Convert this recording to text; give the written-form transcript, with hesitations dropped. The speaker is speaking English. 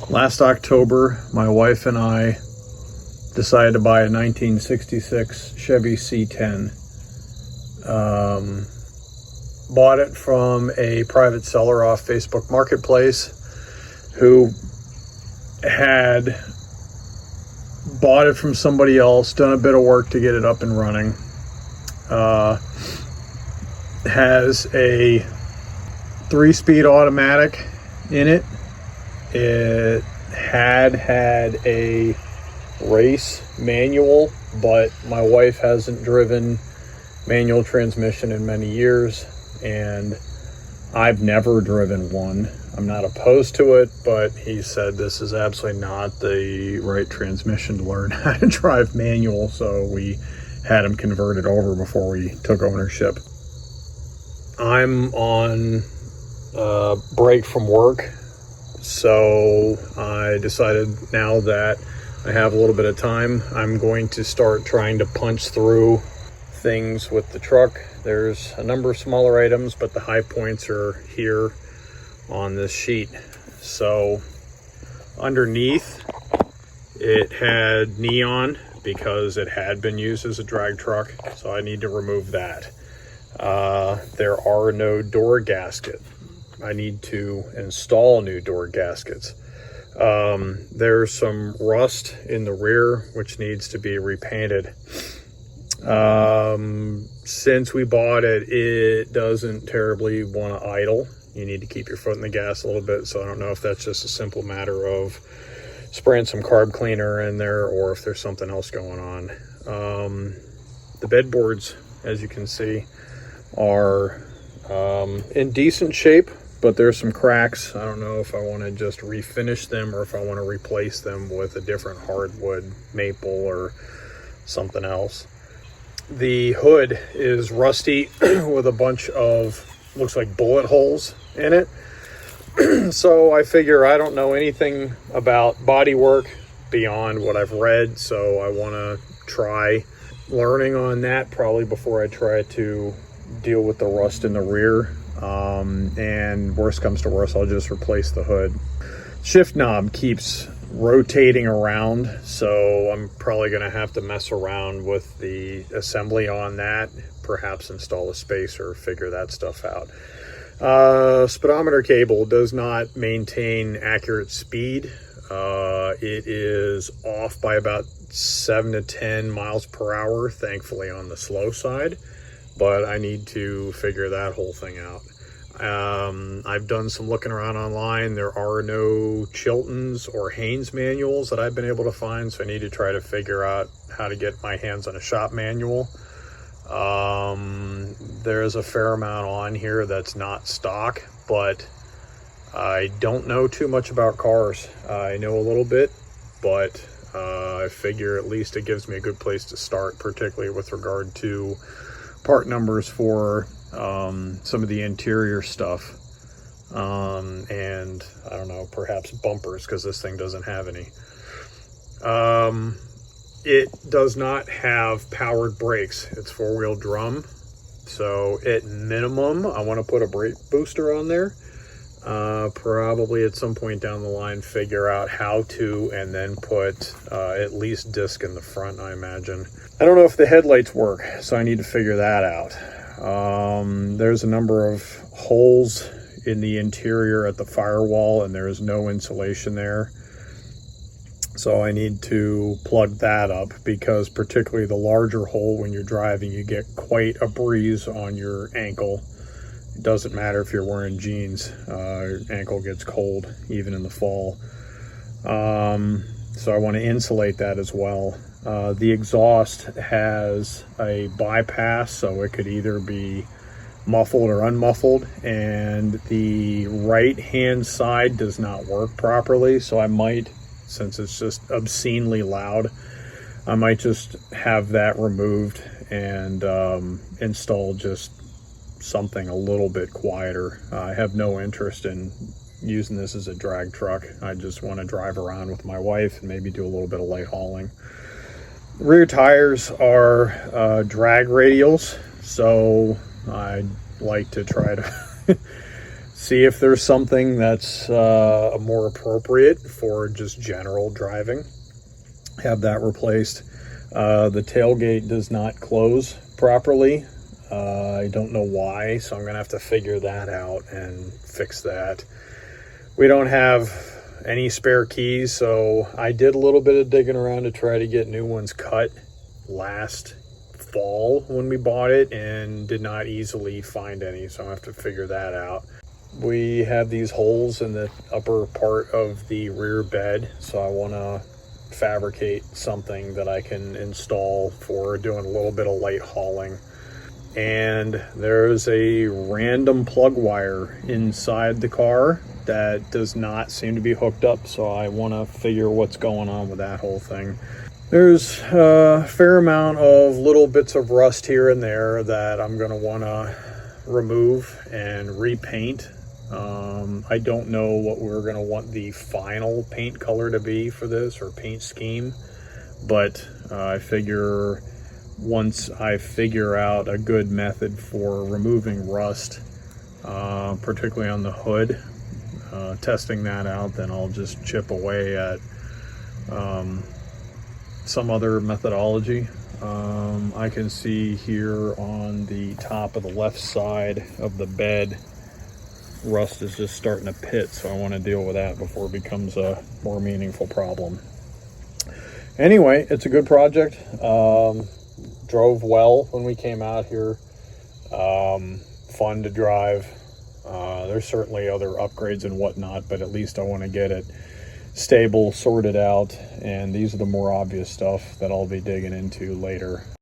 Last October, my wife and I decided to buy a 1966 Chevy C10. Bought it from a private seller off Facebook Marketplace who had bought it from somebody else, done a bit of work to get it up and running. Has a 3-speed automatic in it. It had a race manual, but my wife hasn't driven manual transmission in many years, and I've never driven one. I'm not opposed to it, but he said this is absolutely not the right transmission to learn how to drive manual, so we had him converted over before we took ownership. I'm on break from work, so I decided now that I have a little bit of time, I'm going to start trying to punch through things with the truck. There's a number of smaller items, but the high points are here on this sheet. So underneath it had neon because it had been used as a drag truck, so I need to remove that. There are no door gaskets. I need to install new door gaskets. There's some rust in the rear which needs to be repainted. Since we bought it, it doesn't terribly want to idle. You need to keep your foot in the gas a little bit, so I don't know if that's just a simple matter of spraying some carb cleaner in there or if there's something else going on. The bed boards, as you can see, are in decent shape, but there's some cracks. I don't know if I want to just refinish them or if I want to replace them with a different hardwood, maple or something else. The hood is rusty with a bunch of, looks like bullet holes in it. So I figure I don't know anything about body work beyond what I've read, so I want to try learning on that probably before I try to deal with the rust in the rear. And worst comes to worst, I'll just replace the hood. Shift knob keeps rotating around, so I'm probably going to have to mess around with the assembly on that, perhaps install a spacer, figure that stuff out. Speedometer cable does not maintain accurate speed. It is off by about 7 to 10 miles per hour, thankfully on the slow side, but I need to figure that whole thing out. I've done some looking around online. There are no Chilton's or Haynes manuals that I've been able to find, so I need to try to figure out how to get my hands on a shop manual. There's a fair amount on here that's not stock, but I don't know too much about cars. I know a little bit, but I figure at least it gives me a good place to start, particularly with regard to part numbers for some of the interior stuff, and I don't know, perhaps bumpers, because this thing doesn't have any. It does not have powered brakes. It's 4-wheel drum, so at minimum I want to put a brake booster on there. Probably at some point down the line figure out how to, and then put at least disc in the front, I imagine. I don't know if the headlights work, so I need to figure that out. There's a number of holes in the interior at the firewall, and there is no insulation there. So I need to plug that up, because particularly the larger hole, when you're driving, you get quite a breeze on your ankle. It doesn't matter if you're wearing jeans, your ankle gets cold even in the fall. So I want to insulate that as well. The exhaust has a bypass, so it could either be muffled or unmuffled, and the right hand side does not work properly, so I might, since it's just obscenely loud, I might just have that removed and install just something a little bit quieter. I have no interest in using this as a drag truck. I just want to drive around with my wife and maybe do a little bit of light hauling. Rear tires are drag radials, so I like to try to see if there's something that's more appropriate for just general driving. Have that replaced. The tailgate does not close properly. I don't know why, so I'm gonna have to figure that out and fix that. We don't have any spare keys, so I did a little bit of digging around to try to get new ones cut last fall when we bought it, and did not easily find any, so I have to figure that out. We have these holes in the upper part of the rear bed, so I want to fabricate something that I can install for doing a little bit of light hauling. And there's a random plug wire inside the car that does not seem to be hooked up, so I want to figure what's going on with that whole thing. There's a fair amount of little bits of rust here and there that I'm going to want to remove and repaint. I don't know what we're going to want the final paint color to be for this, or paint scheme, but I figure once I figure out a good method for removing rust, particularly on the hood, testing that out, then I'll just chip away at some other methodology. I can see here on the top of the left side of the bed, rust is just starting to pit, so I want to deal with that before it becomes a more meaningful problem. Anyway, it's a good project. Drove well when we came out here. Fun to drive. There's certainly other upgrades and whatnot, but at least I want to get it stable, sorted out, and these are the more obvious stuff that I'll be digging into later.